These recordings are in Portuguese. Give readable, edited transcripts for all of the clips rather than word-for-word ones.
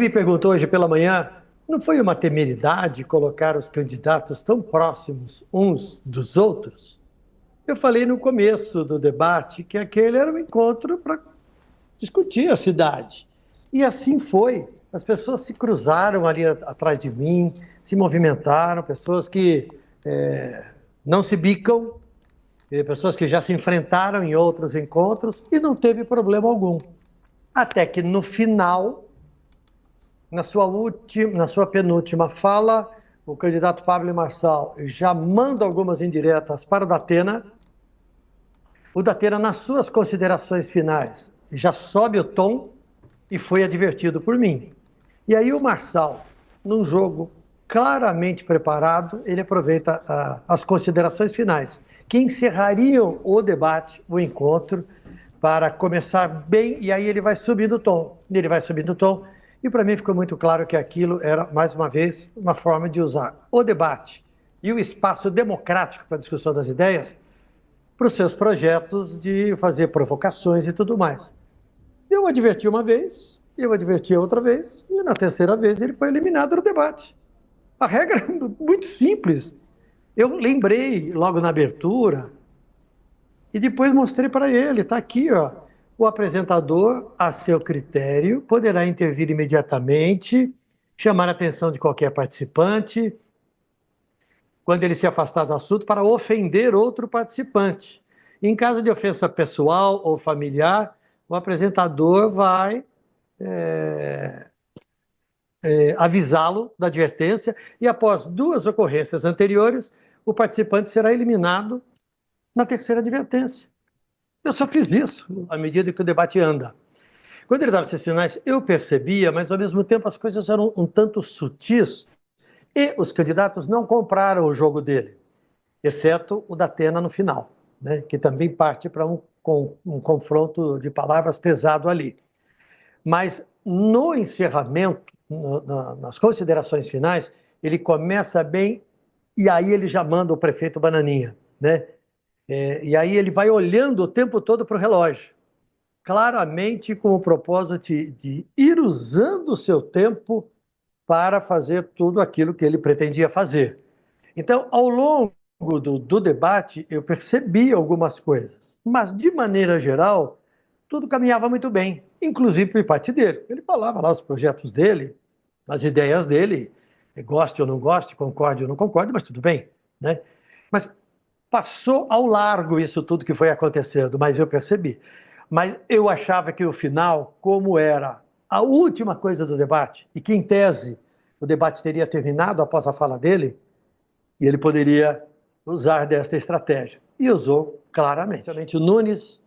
Me perguntou hoje pela manhã, não foi uma temeridade colocar os candidatos tão próximos uns dos outros? Eu falei no começo do debate que aquele era um encontro para discutir a cidade. E assim foi. As pessoas se cruzaram ali atrás de mim, se movimentaram, pessoas que não se bicam, pessoas que já se enfrentaram em outros encontros e não teve problema algum. Até que no final, na sua penúltima fala, o candidato Pablo Marçal já manda algumas indiretas para o Datena. O Datena, nas suas considerações finais, já sobe o tom e foi advertido por mim. E aí o Marçal, num jogo claramente preparado, ele aproveita as considerações finais, que encerrariam o debate, o encontro, para começar bem, e aí ele vai subindo o tom. Ele vai subindo o tom, e para mim ficou muito claro que aquilo era, mais uma vez, uma forma de usar o debate e o espaço democrático para a discussão das ideias para os seus projetos de fazer provocações e tudo mais. Eu adverti uma vez, eu adverti outra vez, e na terceira vez ele foi eliminado do debate. A regra é muito simples. Eu lembrei logo na abertura e depois mostrei para ele, está aqui, ó. O apresentador, a seu critério, poderá intervir imediatamente, chamar a atenção de qualquer participante, quando ele se afastar do assunto, para ofender outro participante. Em caso de ofensa pessoal ou familiar, o apresentador vai avisá-lo da advertência e, após duas ocorrências anteriores, o participante será eliminado na terceira advertência. Eu só fiz isso à medida que o debate anda. Quando ele dava esses sinais, eu percebia, mas ao mesmo tempo as coisas eram um tanto sutis e os candidatos não compraram o jogo dele, exceto o da Atena no final, né, que também parte para um confronto de palavras pesado ali. Mas no encerramento, nas considerações finais, ele começa bem e aí ele já manda o prefeito Bananinha, né? E aí ele vai olhando o tempo todo para o relógio, claramente com o propósito de ir usando o seu tempo para fazer tudo aquilo que ele pretendia fazer. Então, ao longo do debate, eu percebi algumas coisas, mas, de maneira geral, tudo caminhava muito bem, inclusive por parte dele. Ele falava lá os projetos dele, as ideias dele, goste ou não goste, concorde ou não concorde, mas tudo bem, né? Mas passou ao largo isso tudo que foi acontecendo, mas eu percebi. Mas eu achava que o final, como era a última coisa do debate, e que, em tese, o debate teria terminado após a fala dele, e ele poderia usar desta estratégia. E usou claramente. Principalmente o Nunes,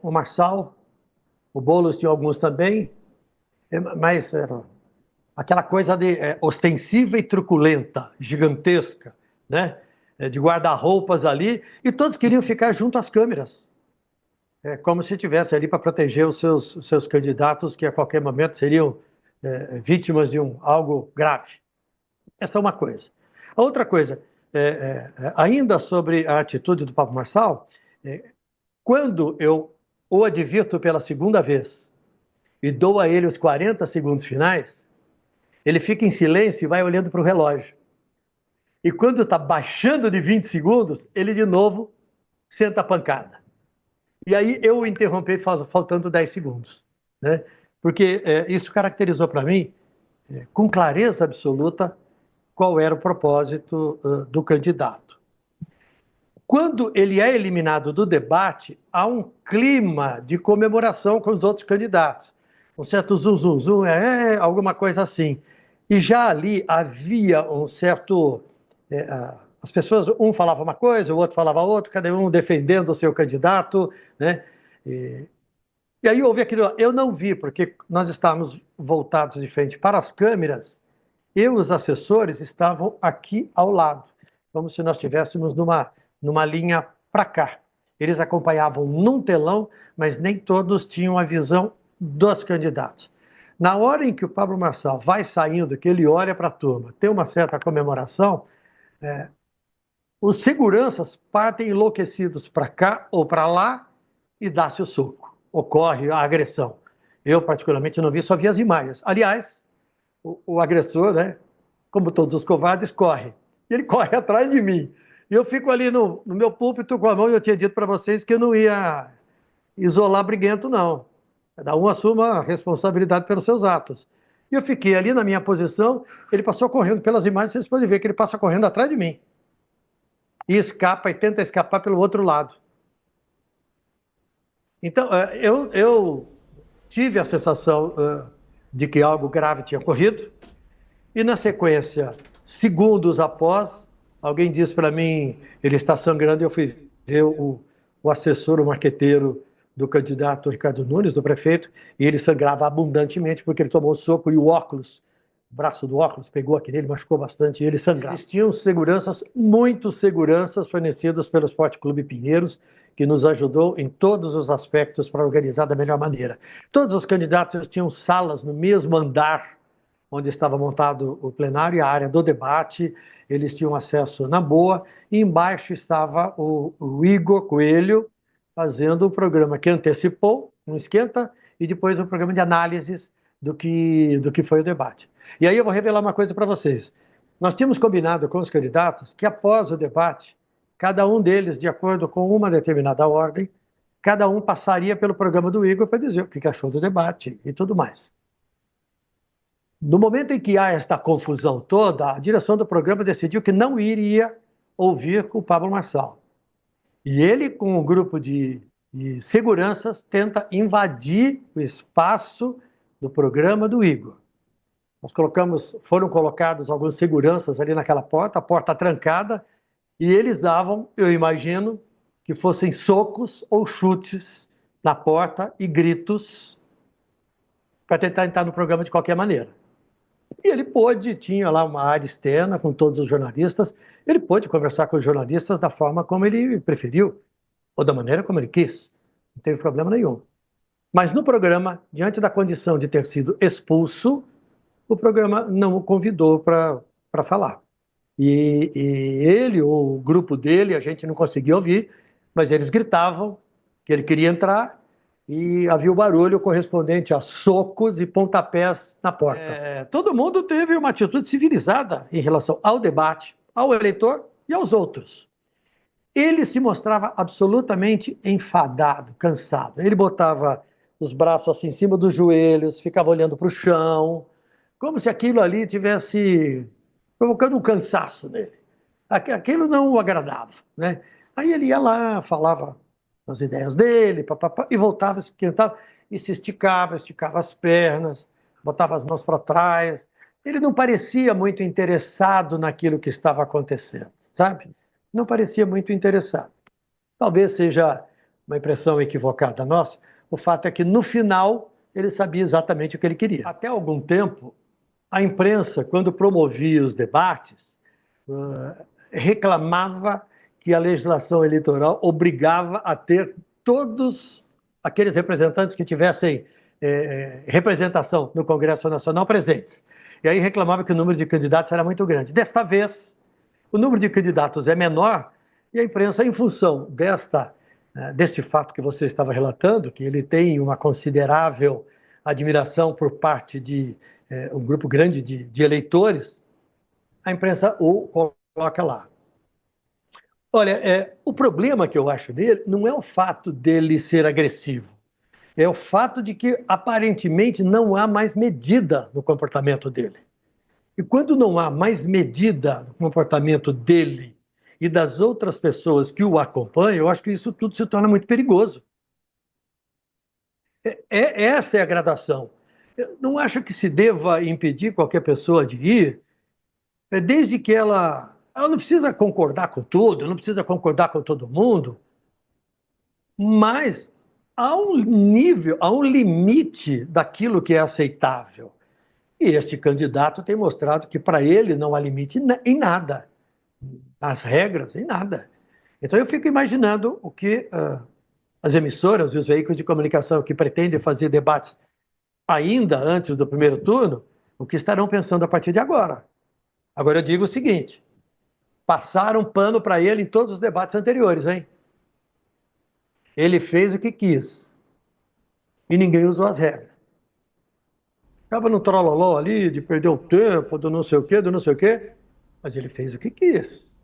o Marçal, o Boulos tinha alguns também, mas era aquela coisa de ostensiva e truculenta, gigantesca, né? De guarda-roupas ali, e todos queriam ficar junto às câmeras. Como se estivesse ali para proteger os seus candidatos, que a qualquer momento seriam vítimas de algo grave. Essa é uma coisa. A outra coisa, ainda sobre a atitude do Pablo Marçal, quando eu o advirto pela segunda vez e dou a ele os 40 segundos finais, ele fica em silêncio e vai olhando para o relógio. E quando está baixando de 20 segundos, ele de novo senta a pancada. E aí eu o interrompi faltando 10 segundos, né? Porque isso caracterizou para mim, com clareza absoluta, qual era o propósito do candidato. Quando ele é eliminado do debate, há um clima de comemoração com os outros candidatos. Um certo zum, zum, zum, alguma coisa assim. E já ali havia um certo... as pessoas, um falava uma coisa, o outro falava outra, cada um defendendo o seu candidato, né? E aí houve aquilo, eu não vi, porque nós estávamos voltados de frente para as câmeras, e os assessores estavam aqui ao lado, como se nós estivéssemos numa linha para cá. Eles acompanhavam num telão, mas nem todos tinham a visão dos candidatos. Na hora em que o Pablo Marçal vai saindo, que ele olha para a turma, tem uma certa comemoração, os seguranças partem enlouquecidos para cá ou para lá e dá-se o soco. Ocorre a agressão. Eu, particularmente, não vi, só vi as imagens. Aliás, o agressor, né, como todos os covardes, corre. Ele corre atrás de mim. E eu fico ali no meu púlpito com a mão, e eu tinha dito para vocês que eu não ia isolar briguento, não. Cada um assuma a responsabilidade pelos seus atos. E eu fiquei ali na minha posição, ele passou correndo pelas imagens, vocês podem ver que ele passa correndo atrás de mim. E escapa, e tenta escapar pelo outro lado. Então, eu tive a sensação de que algo grave tinha ocorrido, e na sequência, segundos após, alguém disse para mim, ele está sangrando, e eu fui ver o assessor, o marqueteiro do candidato Ricardo Nunes, do prefeito, e ele sangrava abundantemente porque ele tomou soco e o óculos, o braço do óculos pegou aqui nele, machucou bastante e ele sangrava. Existiam seguranças, muitos seguranças fornecidos pelo Esporte Clube Pinheiros, que nos ajudou em todos os aspectos para organizar da melhor maneira. Todos os candidatos tinham salas no mesmo andar onde estava montado o plenário e a área do debate, eles tinham acesso na boa, e embaixo estava o Igor Coelho, fazendo o programa que antecipou, um esquenta, e depois o programa de análises do que foi o debate. E aí eu vou revelar uma coisa para vocês. Nós tínhamos combinado com os candidatos que após o debate, cada um deles, de acordo com uma determinada ordem, cada um passaria pelo programa do Igor para dizer o que achou do debate e tudo mais. No momento em que há esta confusão toda, a direção do programa decidiu que não iria ouvir o Pablo Marçal. E ele, com um grupo de seguranças, tenta invadir o espaço do programa do Igor. Foram colocados alguns seguranças ali naquela porta, a porta trancada, e eles davam, eu imagino, que fossem socos ou chutes na porta e gritos para tentar entrar no programa de qualquer maneira. E ele tinha lá uma área externa com todos os jornalistas, ele pôde conversar com os jornalistas da forma como ele preferiu, ou da maneira como ele quis, não teve problema nenhum. Mas no programa, diante da condição de ter sido expulso, o programa não o convidou para falar. E ele, ou o grupo dele, a gente não conseguia ouvir, mas eles gritavam que ele queria entrar, e havia o barulho correspondente a socos e pontapés na porta. Todo mundo teve uma atitude civilizada em relação ao debate, ao eleitor e aos outros. Ele se mostrava absolutamente enfadado, cansado. Ele botava os braços assim em cima dos joelhos, ficava olhando para o chão, como se aquilo ali tivesse provocando um cansaço nele. Aquilo não o agradava, né? Aí ele ia lá, falava as ideias dele, e voltava, esquentava, e se esticava as pernas, botava as mãos para trás. Ele não parecia muito interessado naquilo que estava acontecendo, sabe? Não parecia muito interessado. Talvez seja uma impressão equivocada nossa, o fato é que no final ele sabia exatamente o que ele queria. Até algum tempo, a imprensa, quando promovia os debates, reclamava que a legislação eleitoral obrigava a ter todos aqueles representantes que tivessem representação no Congresso Nacional presentes. E aí reclamava que o número de candidatos era muito grande. Desta vez, o número de candidatos é menor e a imprensa, em função deste fato que você estava relatando, que ele tem uma considerável admiração por parte de um grupo grande de eleitores, a imprensa o coloca lá. Olha, o problema que eu acho dele não é o fato dele ser agressivo, é o fato de que aparentemente não há mais medida no comportamento dele. E quando não há mais medida no comportamento dele e das outras pessoas que o acompanham, eu acho que isso tudo se torna muito perigoso. Essa é a gradação. Eu não acho que se deva impedir qualquer pessoa de ir, desde que ela não precisa concordar com tudo, não precisa concordar com todo mundo, mas há um nível, há um limite daquilo que é aceitável. E este candidato tem mostrado que para ele não há limite em nada, nas regras, em nada. Então eu fico imaginando o que as emissoras e os veículos de comunicação que pretendem fazer debates ainda antes do primeiro turno, o que estarão pensando a partir de agora. Agora eu digo o seguinte, passaram pano para ele em todos os debates anteriores, hein? Ele fez o que quis. E ninguém usou as regras. Ficava no trololó ali, de perder o tempo, do não sei o quê, do não sei o quê. Mas ele fez o que quis.